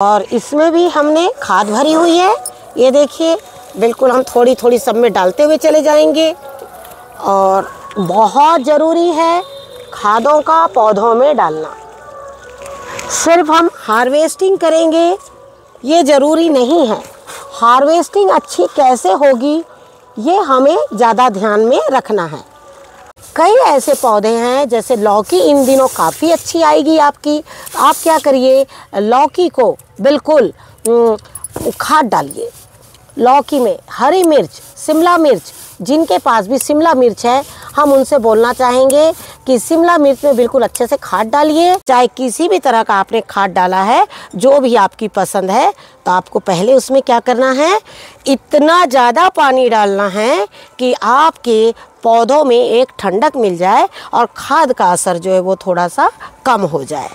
और इसमें भी हमने खाद भरी हुई है। ये देखिए, बिल्कुल हम थोड़ी थोड़ी सब में डालते हुए चले जाएंगे। और बहुत ज़रूरी है खादों का पौधों में डालना। सिर्फ हम हार्वेस्टिंग करेंगे ये ज़रूरी नहीं है। हार्वेस्टिंग अच्छी कैसे होगी ये हमें ज़्यादा ध्यान में रखना है। कई ऐसे पौधे हैं, जैसे लौकी इन दिनों काफ़ी अच्छी आएगी आपकी। आप क्या करिए, लौकी को बिल्कुल खाद डालिए। लौकी में हरी मिर्च, शिमला मिर्च, जिनके पास भी शिमला मिर्च है हम उनसे बोलना चाहेंगे कि शिमला मिर्च में बिल्कुल अच्छे से खाद डालिए। चाहे किसी भी तरह का आपने खाद डाला है, जो भी आपकी पसंद है, तो आपको पहले उसमें क्या करना है, इतना ज़्यादा पानी डालना है कि आपके पौधों में एक ठंडक मिल जाए और खाद का असर जो है वो थोड़ा सा कम हो जाए।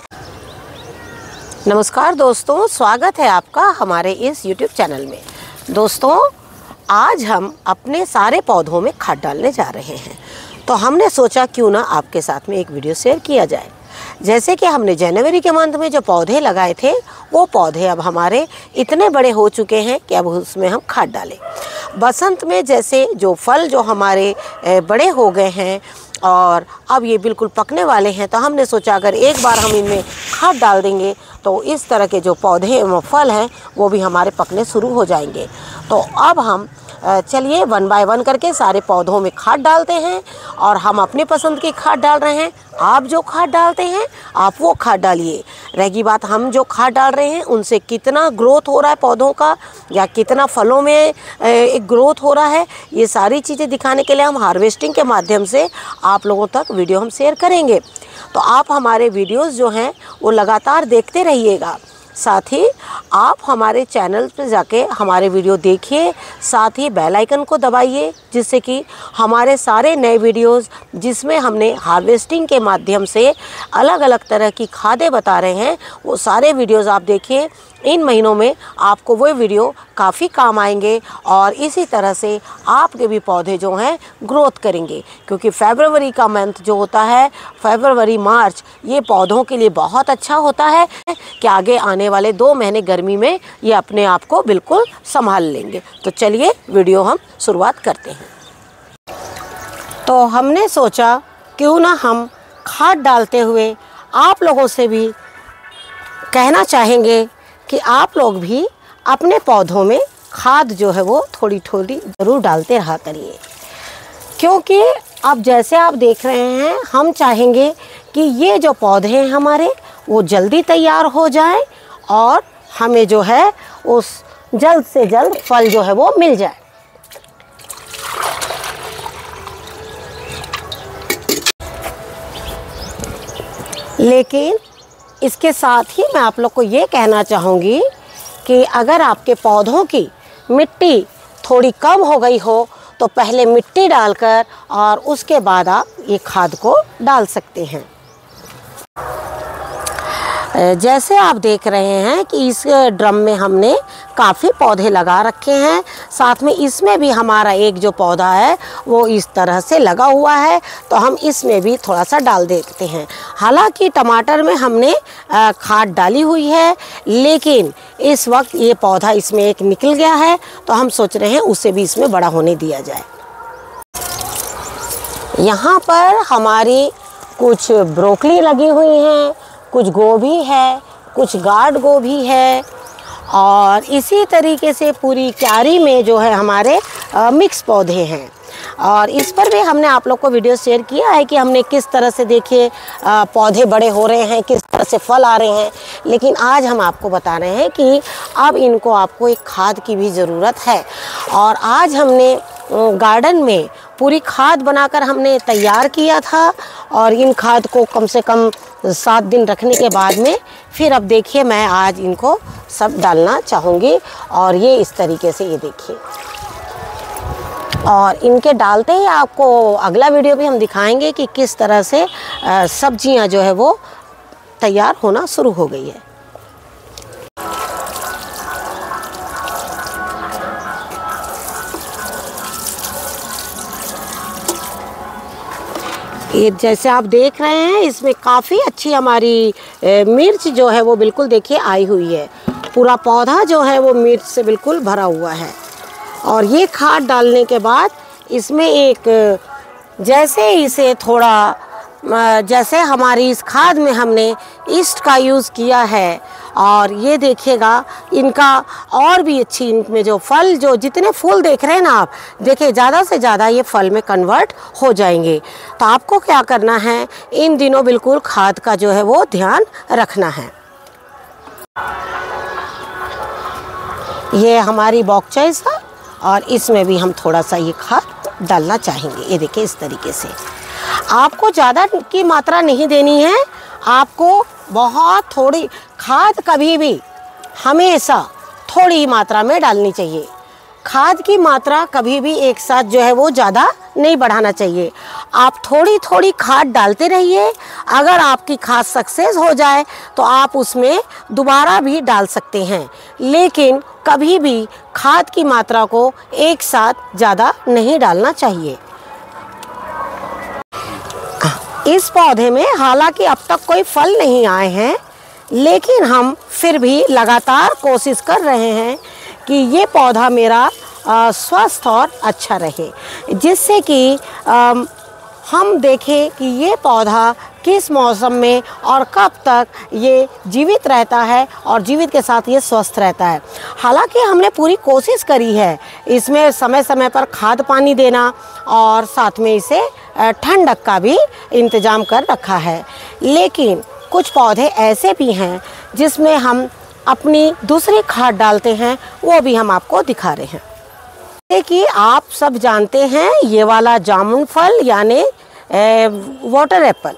नमस्कार दोस्तों, स्वागत है आपका हमारे इस YouTube चैनल में। दोस्तों, आज हम अपने सारे पौधों में खाद डालने जा रहे हैं, तो हमने सोचा क्यों ना आपके साथ में एक वीडियो शेयर किया जाए। जैसे कि हमने जनवरी के मंथ में जो पौधे लगाए थे, वो पौधे अब हमारे इतने बड़े हो चुके हैं कि अब उसमें हम खाद डालें। बसंत में जैसे जो फल जो हमारे बड़े हो गए हैं और अब ये बिल्कुल पकने वाले हैं, तो हमने सोचा अगर एक बार हम इनमें खाद डाल देंगे तो इस तरह के जो पौधे फल हैं वो भी हमारे पकने शुरू हो जाएंगे। तो अब हम चलिए 1 बाय 1 करके सारे पौधों में खाद डालते हैं। और हम अपनी पसंद की खाद डाल रहे हैं। आप जो खाद डालते हैं आप वो खाद डालिए। रहेगी बात हम जो खाद डाल रहे हैं उनसे कितना ग्रोथ हो रहा है पौधों का, या कितना फलों में एक ग्रोथ हो रहा है, ये सारी चीज़ें दिखाने के लिए हम हार्वेस्टिंग के माध्यम से आप लोगों तक वीडियो हम शेयर करेंगे। तो आप हमारे वीडियोस जो हैं वो लगातार देखते रहिएगा। साथ ही आप हमारे चैनल पर जाके हमारे वीडियो देखिए, साथ ही बेल आइकन को दबाइए, जिससे कि हमारे सारे नए वीडियोस जिसमें हमने हार्वेस्टिंग के माध्यम से अलग अलग तरह की खादें बता रहे हैं, वो सारे वीडियोस आप देखिए। इन महीनों में आपको वो वीडियो काफ़ी काम आएंगे और इसी तरह से आपके भी पौधे जो हैं ग्रोथ करेंगे। क्योंकि फरवरी का मंथ जो होता है, फरवरी मार्च, ये पौधों के लिए बहुत अच्छा होता है कि आगे आने वाले 2 महीने गर्मी में ये अपने आप को बिल्कुल संभाल लेंगे। तो चलिए वीडियो हम शुरुआत करते हैं। तो हमने सोचा क्यों ना हम खाद डालते हुए आप लोगों से भी कहना चाहेंगे कि आप लोग भी अपने पौधों में खाद जो है वो थोड़ी थोड़ी ज़रूर डालते रहा करिए। क्योंकि अब जैसे आप देख रहे हैं, हम चाहेंगे कि ये जो पौधे हैं हमारे वो जल्दी तैयार हो जाएं और हमें जो है उस जल्द से जल्द फल जो है वो मिल जाए। लेकिन इसके साथ ही मैं आप लोग को ये कहना चाहूँगी कि अगर आपके पौधों की मिट्टी थोड़ी कम हो गई हो तो पहले मिट्टी डालकर और उसके बाद आप ये खाद को डाल सकते हैं। जैसे आप देख रहे हैं कि इस ड्रम में हमने काफ़ी पौधे लगा रखे हैं। साथ में इसमें भी हमारा एक जो पौधा है वो इस तरह से लगा हुआ है, तो हम इसमें भी थोड़ा सा डाल देते हैं। हालांकि टमाटर में हमने खाद डाली हुई है, लेकिन इस वक्त ये पौधा इसमें एक निकल गया है, तो हम सोच रहे हैं उसे भी इसमें बड़ा होने दिया जाए। यहाँ पर हमारी कुछ ब्रोकली लगी हुई हैं, कुछ गोभी है, कुछ गार्ड गोभी है, और इसी तरीके से पूरी क्यारी में जो है हमारे मिक्स पौधे हैं। और इस पर भी हमने आप लोग को वीडियो शेयर किया है कि हमने किस तरह से देखिए पौधे बड़े हो रहे हैं, किस तरह से फल आ रहे हैं। लेकिन आज हम आपको बता रहे हैं कि अब इनको आपको एक खाद की भी ज़रूरत है। और आज हमने गार्डन में पूरी खाद बनाकर हमने तैयार किया था, और इन खाद को कम से कम 7 दिन रखने के बाद में फिर अब देखिए मैं आज इनको सब डालना चाहूँगी। और ये इस तरीके से ये देखिए, और इनके डालते ही आपको अगला वीडियो भी हम दिखाएंगे कि किस तरह से सब्जियां जो है वो तैयार होना शुरू हो गई है। ये जैसे आप देख रहे हैं इसमें काफ़ी अच्छी हमारी मिर्च जो है वो बिल्कुल देखिए आई हुई है। पूरा पौधा जो है वो मिर्च से बिल्कुल भरा हुआ है। और ये खाद डालने के बाद इसमें एक जैसे इसे थोड़ा जैसे हमारी इस खाद में हमने ईस्ट का यूज़ किया है, और ये देखिएगा इनका और भी अच्छी, इनमें जो फल, जो जितने फूल देख रहे हैं ना आप, देखिए ज़्यादा से ज़्यादा ये फल में कन्वर्ट हो जाएंगे। तो आपको क्या करना है, इन दिनों बिल्कुल खाद का जो है वो ध्यान रखना है। ये हमारी बॉक चॉइस है और इसमें भी हम थोड़ा सा ये खाद डालना चाहेंगे। ये देखिए इस तरीके से। आपको ज़्यादा की मात्रा नहीं देनी है, आपको बहुत थोड़ी खाद कभी भी हमेशा थोड़ी ही मात्रा में डालनी चाहिए। खाद की मात्रा कभी भी एक साथ जो है वो ज़्यादा नहीं बढ़ाना चाहिए। आप थोड़ी थोड़ी खाद डालते रहिए। अगर आपकी खाद सक्सेस हो जाए तो आप उसमें दोबारा भी डाल सकते हैं, लेकिन कभी भी खाद की मात्रा को एक साथ ज़्यादा नहीं डालना चाहिए। इस पौधे में हालांकि अब तक कोई फल नहीं आए हैं, लेकिन हम फिर भी लगातार कोशिश कर रहे हैं कि ये पौधा मेरा स्वस्थ और अच्छा रहे, जिससे कि हम देखें कि ये पौधा किस मौसम में और कब तक ये जीवित रहता है और जीवित के साथ ये स्वस्थ रहता है। हालांकि हमने पूरी कोशिश करी है इसमें समय समय पर खाद पानी देना और साथ में इसे ठंडक का भी इंतज़ाम कर रखा है, लेकिन कुछ पौधे ऐसे भी हैं जिसमें हम अपनी दूसरी खाद डालते हैं, वो भी हम आपको दिखा रहे हैं। कि आप सब जानते हैं ये वाला जामुन फल यानी वाटर एप्पल,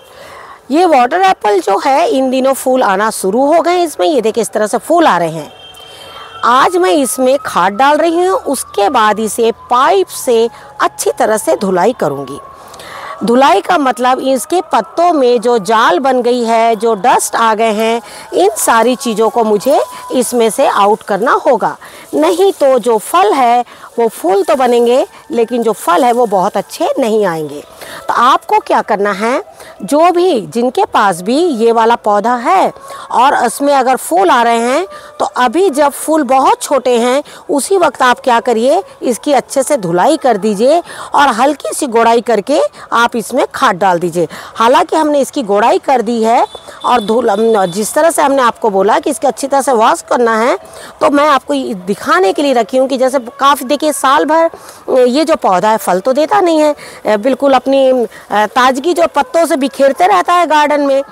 ये वाटर एप्पल जो है इन दिनों फूल आना शुरू हो गए इसमें। ये देखिए इस तरह से फूल आ रहे हैं। आज मैं इसमें खाद डाल रही हूँ, उसके बाद इसे पाइप से अच्छी तरह से धुलाई करूँगी। धुलाई का मतलब इसके पत्तों में जो जाल बन गई है, जो डस्ट आ गए हैं, इन सारी चीज़ों को मुझे इसमें से आउट करना होगा, नहीं तो जो फल है वो फूल तो बनेंगे लेकिन जो फल है वो बहुत अच्छे नहीं आएंगे। तो आपको क्या करना है, जो भी जिनके पास भी ये वाला पौधा है और उसमें अगर फूल आ रहे हैं, तो अभी जब फूल बहुत छोटे हैं उसी वक्त आप क्या करिए, इसकी अच्छे से धुलाई कर दीजिए और हल्की सी गोड़ाई करके आप इसमें खाद डाल दीजिए। हालांकि हमने इसकी गोड़ाई कर दी है और जिस तरह से हमने आपको बोला कि इसकी अच्छी तरह से वॉश करना है, तो मैं आपको दिखाने के लिए रखी हूँ कि जैसे काफ़ी देखिए साल भर ये जो पौधा है फल तो देता नहीं है, बिल्कुल अपनी ताजगी जो पत्तों से बिखेरते रहता है गार्डन में,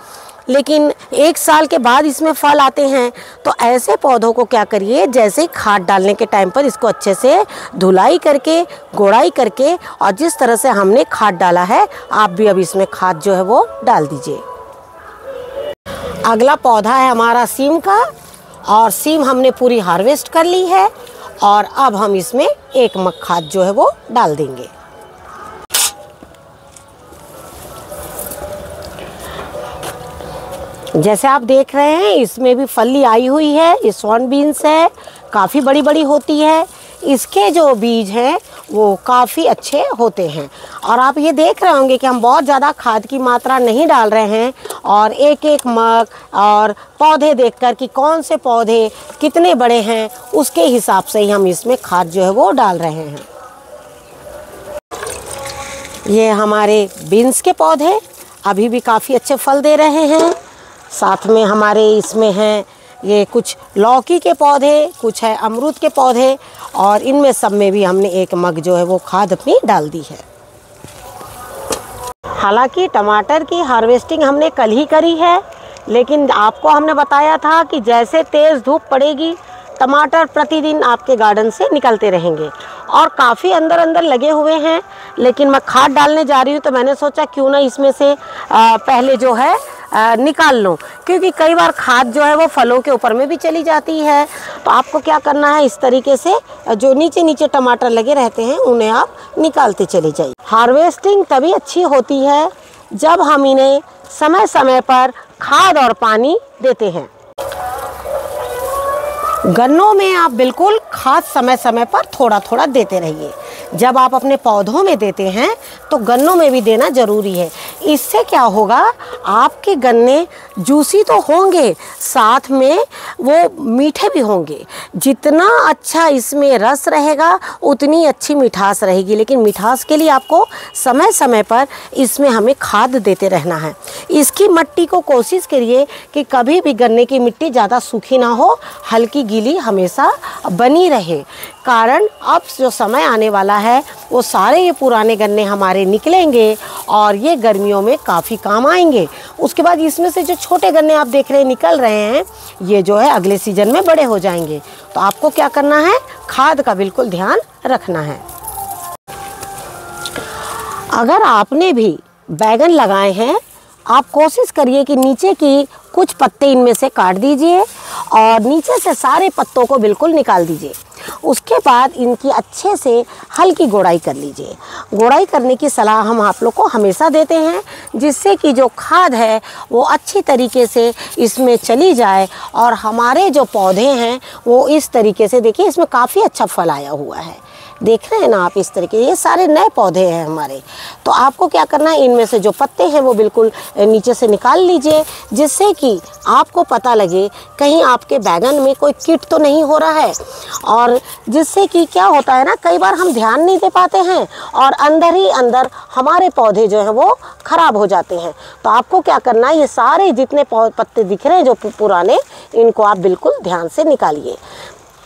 लेकिन एक साल के बाद इसमें फल आते हैं। तो ऐसे पौधों को क्या करिए, जैसे खाद डालने के टाइम पर इसको अच्छे से धुलाई करके, गोड़ाई करके, और जिस तरह से हमने खाद डाला है आप भी अब इसमें खाद जो है वो डाल दीजिए। अगला पौधा है हमारा सीम का, और सीम हमने पूरी हार्वेस्ट कर ली है और अब हम इसमें एक मग खाद जो है वो डाल देंगे। जैसे आप देख रहे हैं इसमें भी फली आई हुई है, ये स्वर्ण बीन्स है, काफ़ी बड़ी बड़ी होती है। इसके जो बीज हैं वो काफ़ी अच्छे होते हैं। और आप ये देख रहे होंगे कि हम बहुत ज़्यादा खाद की मात्रा नहीं डाल रहे हैं, और एक एक मग और पौधे देखकर कि कौन से पौधे कितने बड़े हैं उसके हिसाब से ही हम इसमें खाद जो है वो डाल रहे हैं। ये हमारे बीन्स के पौधे अभी भी काफ़ी अच्छे फल दे रहे हैं। साथ में हमारे इसमें हैं ये कुछ लौकी के पौधे, कुछ है अमरूद के पौधे, और इनमें सब में भी हमने एक मग जो है वो खाद अपनी डाल दी है। हालांकि टमाटर की हार्वेस्टिंग हमने कल ही करी है, लेकिन आपको हमने बताया था कि जैसे तेज़ धूप पड़ेगी टमाटर प्रतिदिन आपके गार्डन से निकलते रहेंगे, और काफ़ी अंदर अंदर लगे हुए हैं। लेकिन मैं खाद डालने जा रही हूँ तो मैंने सोचा क्यों ना इसमें से पहले जो है निकाल लूँ, क्योंकि कई बार खाद जो है वो फलों के ऊपर में भी चली जाती है। तो आपको क्या करना है, इस तरीके से जो नीचे नीचे टमाटर लगे रहते हैं उन्हें आप निकालते चले जाइए। हार्वेस्टिंग तभी अच्छी होती है जब हम इन्हें समय समय पर खाद और पानी देते हैं। गन्नों में आप बिल्कुल खाद समय समय पर थोड़ा थोड़ा देते रहिए। जब आप अपने पौधों में देते हैं तो गन्नों में भी देना ज़रूरी है। इससे क्या होगा, आपके गन्ने जूसी तो होंगे, साथ में वो मीठे भी होंगे। जितना अच्छा इसमें रस रहेगा उतनी अच्छी मिठास रहेगी। लेकिन मिठास के लिए आपको समय समय पर इसमें हमें खाद देते रहना है। इसकी मिट्टी को कोशिश करिए कि कभी भी गन्ने की मिट्टी ज़्यादा सूखी ना हो, हल्की गीली हमेशा बनी रहे। कारण अब जो समय आने वाला है वो सारे ये पुराने गन्ने हमारे निकलेंगे और ये गर्मियों में काफ़ी काम आएंगे। उसके बाद इसमें से जो छोटे गन्ने आप देख रहे हैं निकल रहे हैं, ये जो है अगले सीजन में बड़े हो जाएंगे। तो आपको क्या करना है, खाद का बिल्कुल ध्यान रखना है। अगर आपने भी बैगन लगाए हैं, आप कोशिश करिए कि नीचे की कुछ पत्ते इनमें से काट दीजिए और नीचे से सारे पत्तों को बिल्कुल निकाल दीजिए। उसके बाद इनकी अच्छे से हल्की गोड़ाई कर लीजिए। गोड़ाई करने की सलाह हम आप लोग को हमेशा देते हैं, जिससे कि जो खाद है वो अच्छी तरीके से इसमें चली जाए और हमारे जो पौधे हैं वो इस तरीके से, देखिए इसमें काफ़ी अच्छा फल आया हुआ है, देख रहे हैं ना आप इस तरीके। ये सारे नए पौधे हैं हमारे। तो आपको क्या करना है, इनमें से जो पत्ते हैं वो बिल्कुल नीचे से निकाल लीजिए, जिससे कि आपको पता लगे कहीं आपके बैगन में कोई कीट तो नहीं हो रहा है। और जिससे कि क्या होता है ना, कई बार हम ध्यान नहीं दे पाते हैं और अंदर ही अंदर हमारे पौधे जो हैं वो ख़राब हो जाते हैं। तो आपको क्या करना है, ये सारे जितने पत्ते दिख रहे हैं जो पुराने, इनको आप बिल्कुल ध्यान से निकालिए।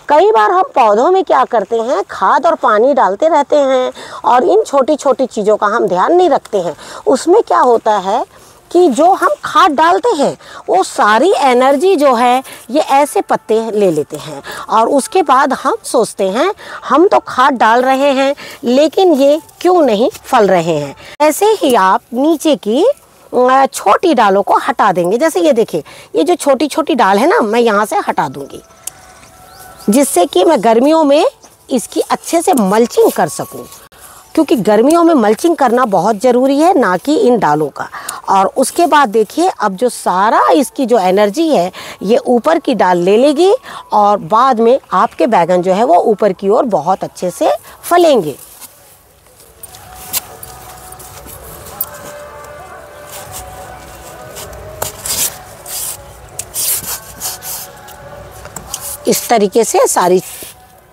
कई बार हम पौधों में क्या करते हैं, खाद और पानी डालते रहते हैं और इन छोटी छोटी चीज़ों का हम ध्यान नहीं रखते हैं। उसमें क्या होता है कि जो हम खाद डालते हैं वो सारी एनर्जी जो है ये ऐसे पत्ते ले लेते हैं और उसके बाद हम सोचते हैं हम तो खाद डाल रहे हैं लेकिन ये क्यों नहीं फल रहे हैं। ऐसे ही आप नीचे की छोटी डालों को हटा देंगे। जैसे ये देखिए, ये जो छोटी छोटी डाल है ना, मैं यहाँ से हटा दूँगी, जिससे कि मैं गर्मियों में इसकी अच्छे से मल्चिंग कर सकूं, क्योंकि गर्मियों में मल्चिंग करना बहुत ज़रूरी है, ना कि इन डालों का। और उसके बाद देखिए, अब जो सारा इसकी जो एनर्जी है ये ऊपर की डाल ले लेगी और बाद में आपके बैगन जो है वो ऊपर की ओर बहुत अच्छे से फलेंगे। इस तरीके से सारी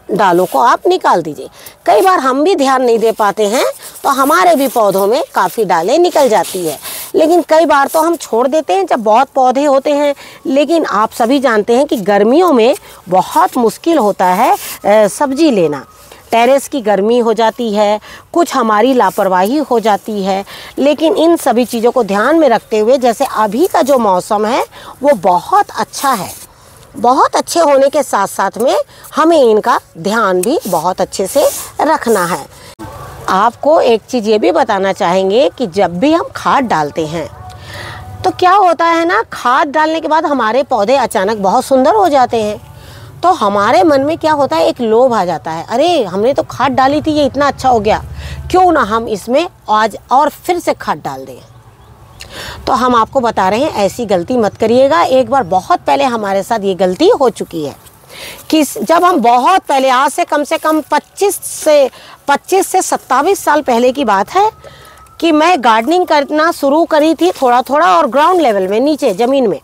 डालों को आप निकाल दीजिए। कई बार हम भी ध्यान नहीं दे पाते हैं तो हमारे भी पौधों में काफ़ी डालें निकल जाती है, लेकिन कई बार तो हम छोड़ देते हैं जब बहुत पौधे होते हैं। लेकिन आप सभी जानते हैं कि गर्मियों में बहुत मुश्किल होता है सब्जी लेना। टेरेस की गर्मी हो जाती है, कुछ हमारी लापरवाही हो जाती है। लेकिन इन सभी चीज़ों को ध्यान में रखते हुए, जैसे अभी का जो मौसम है वो बहुत अच्छा है, बहुत अच्छे होने के साथ साथ में हमें इनका ध्यान भी बहुत अच्छे से रखना है। आपको एक चीज़ ये भी बताना चाहेंगे कि जब भी हम खाद डालते हैं तो क्या होता है ना, खाद डालने के बाद हमारे पौधे अचानक बहुत सुंदर हो जाते हैं। तो हमारे मन में क्या होता है, एक लोभ आ जाता है, अरे हमने तो खाद डाली थी, ये इतना अच्छा हो गया, क्यों ना हम इसमें आज और फिर से खाद डाल दें। तो हम आपको बता रहे हैं ऐसी गलती मत करिएगा। एक बार बहुत पहले हमारे साथ ये गलती हो चुकी है कि जब हम बहुत पहले, आज से कम 25 से 27 साल पहले की बात है कि मैं गार्डनिंग करना शुरू करी थी थोड़ा थोड़ा और ग्राउंड लेवल में, नीचे ज़मीन में।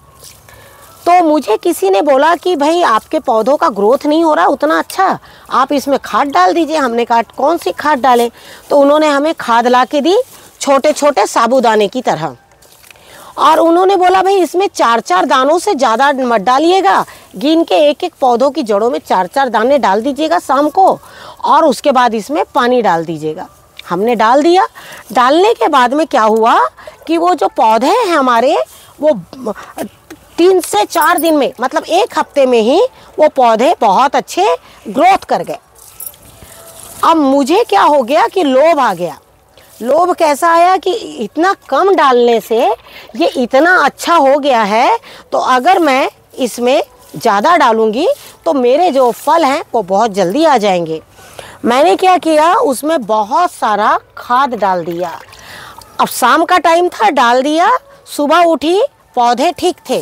तो मुझे किसी ने बोला कि भाई आपके पौधों का ग्रोथ नहीं हो रहा उतना अच्छा, आप इसमें खाद डाल दीजिए। हमने कहा कौन सी खाद डालें? तो उन्होंने हमें खाद ला के दी, छोटे छोटे साबूदाने की तरह, और उन्होंने बोला भाई इसमें 4-4 दानों से ज़्यादा मत डालिएगा, गिन के एक एक पौधों की जड़ों में 4-4 दाने डाल दीजिएगा शाम को, और उसके बाद इसमें पानी डाल दीजिएगा। हमने डाल दिया। डालने के बाद में क्या हुआ कि वो जो पौधे हैं हमारे, वो 3 से 4 दिन में, मतलब 1 हफ्ते में ही वो पौधे बहुत अच्छे ग्रोथ कर गए। अब मुझे क्या हो गया कि लोभ आ गया। लोभ कैसा आया कि इतना कम डालने से ये इतना अच्छा हो गया है, तो अगर मैं इसमें ज़्यादा डालूँगी तो मेरे जो फल हैं वो बहुत जल्दी आ जाएंगे। मैंने क्या किया, उसमें बहुत सारा खाद डाल दिया। अब शाम का टाइम था, डाल दिया, सुबह उठी, पौधे ठीक थे।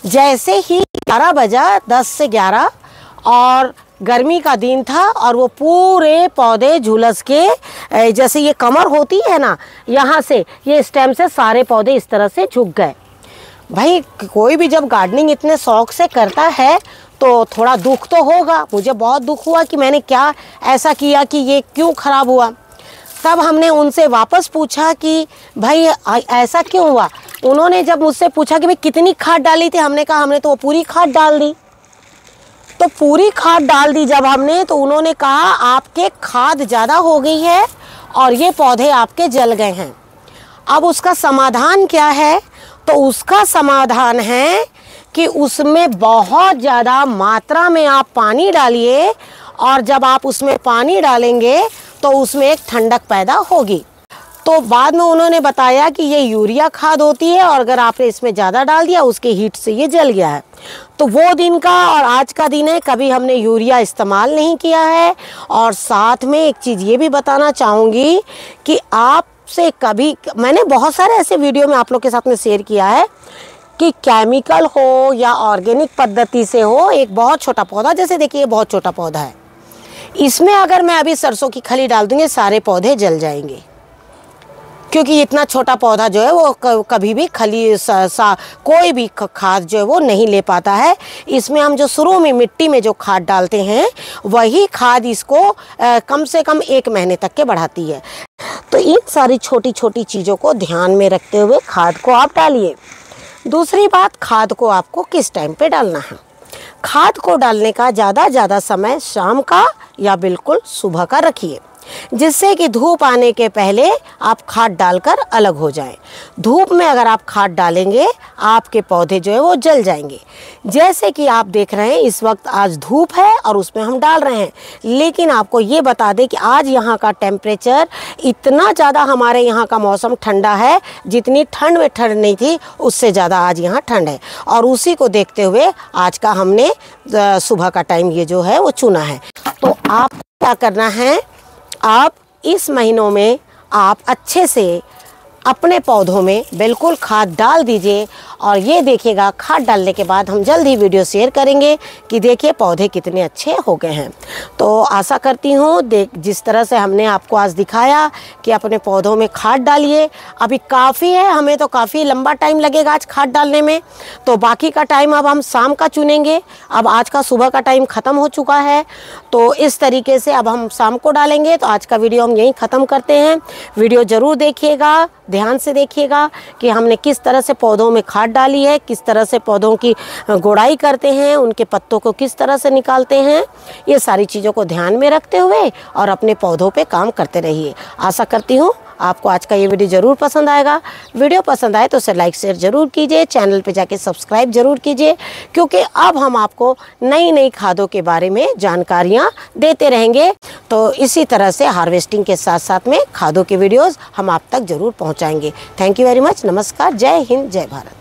जैसे ही 11 बजा, 10 से 11, और गर्मी का दिन था और वो पूरे पौधे झुलस के, जैसे ये कमर होती है ना, यहाँ से ये स्टेम से सारे पौधे इस तरह से झुक गए। भाई कोई भी जब गार्डनिंग इतने शौक से करता है तो थोड़ा दुख तो होगा। मुझे बहुत दुख हुआ कि मैंने क्या ऐसा किया कि ये क्यों ख़राब हुआ। तब हमने उनसे वापस पूछा कि भाई ऐसा क्यों हुआ। उन्होंने जब मुझसे पूछा कि भाई कितनी खाद डाली थी, हमने कहा हमने तो वो पूरी खाद डाल दी। तो पूरी खाद डाल दी जब हमने, तो उन्होंने कहा आपके खाद ज़्यादा हो गई है और ये पौधे आपके जल गए हैं। अब उसका समाधान क्या है? तो उसका समाधान है कि उसमें बहुत ज़्यादा मात्रा में आप पानी डालिए और जब आप उसमें पानी डालेंगे तो उसमें एक ठंडक पैदा होगी। तो बाद में उन्होंने बताया कि ये यूरिया खाद होती है और अगर आपने इसमें ज़्यादा डाल दिया उसके हीट से ये जल गया है। तो वो दिन का और आज का दिन है, कभी हमने यूरिया इस्तेमाल नहीं किया है। और साथ में एक चीज़ ये भी बताना चाहूँगी कि आपसे कभी, मैंने बहुत सारे ऐसे वीडियो में आप लोग के साथ में शेयर किया है कि केमिकल हो या ऑर्गेनिक पद्धति से हो, एक बहुत छोटा पौधा, जैसे देखिए बहुत छोटा पौधा है, इसमें अगर मैं अभी सरसों की खली डाल दूँगी सारे पौधे जल जाएंगे, क्योंकि इतना छोटा पौधा जो है वो कभी भी खली कोई भी खाद जो है वो नहीं ले पाता है। इसमें हम जो शुरू में मिट्टी में जो खाद डालते हैं वही खाद इसको कम से कम 1 महीने तक के बढ़ाती है। तो इन सारी छोटी छोटी चीज़ों को ध्यान में रखते हुए खाद को आप डालिए। दूसरी बात, खाद को आपको किस टाइम पे डालना है। खाद को डालने का ज़्यादा समय शाम का या बिल्कुल सुबह का रखिए, जिससे कि धूप आने के पहले आप खाद डालकर अलग हो जाएं। धूप में अगर आप खाद डालेंगे आपके पौधे जो है वो जल जाएंगे। जैसे कि आप देख रहे हैं इस वक्त आज धूप है और उसमें हम डाल रहे हैं, लेकिन आपको ये बता दें कि आज यहाँ का टेम्परेचर इतना ज़्यादा, हमारे यहाँ का मौसम ठंडा है, जितनी ठंड में ठंड नहीं थी उससे ज़्यादा आज यहाँ ठंड है। और उसी को देखते हुए आज का हमने सुबह का टाइम ये जो है वो चुना है। तो आप क्या करना है, आप इस महीनों में आप अच्छे से अपने पौधों में बिल्कुल खाद डाल दीजिए और ये देखिएगा खाद डालने के बाद हम जल्द ही वीडियो शेयर करेंगे कि देखिए पौधे कितने अच्छे हो गए हैं। तो आशा करती हूँ जिस तरह से हमने आपको आज दिखाया कि अपने पौधों में खाद डालिए। अभी काफ़ी है, हमें तो काफ़ी लंबा टाइम लगेगा आज खाद डालने में, तो बाकी का टाइम अब हम शाम का चुनेंगे। अब आज का सुबह का टाइम ख़त्म हो चुका है, तो इस तरीके से अब हम शाम को डालेंगे। तो आज का वीडियो हम यहीं ख़त्म करते हैं। वीडियो ज़रूर देखिएगा, ध्यान से देखिएगा कि हमने किस तरह से पौधों में खाद डाली है, किस तरह से पौधों की गोड़ाई करते हैं, उनके पत्तों को किस तरह से निकालते हैं। ये सारी चीज़ों को ध्यान में रखते हुए और अपने पौधों पे काम करते रहिए। आशा करती हूँ आपको आज का ये वीडियो ज़रूर पसंद आएगा। वीडियो पसंद आए तो उसे लाइक शेयर ज़रूर कीजिए, चैनल पे जाके सब्सक्राइब ज़रूर कीजिए, क्योंकि अब हम आपको नई खादों के बारे में जानकारियाँ देते रहेंगे। तो इसी तरह से हार्वेस्टिंग के साथ साथ में खादों के वीडियोज़ हम आप तक ज़रूर पहुँचाएँगे। Thank you very much. नमस्कार, जय हिंद, जय भारत।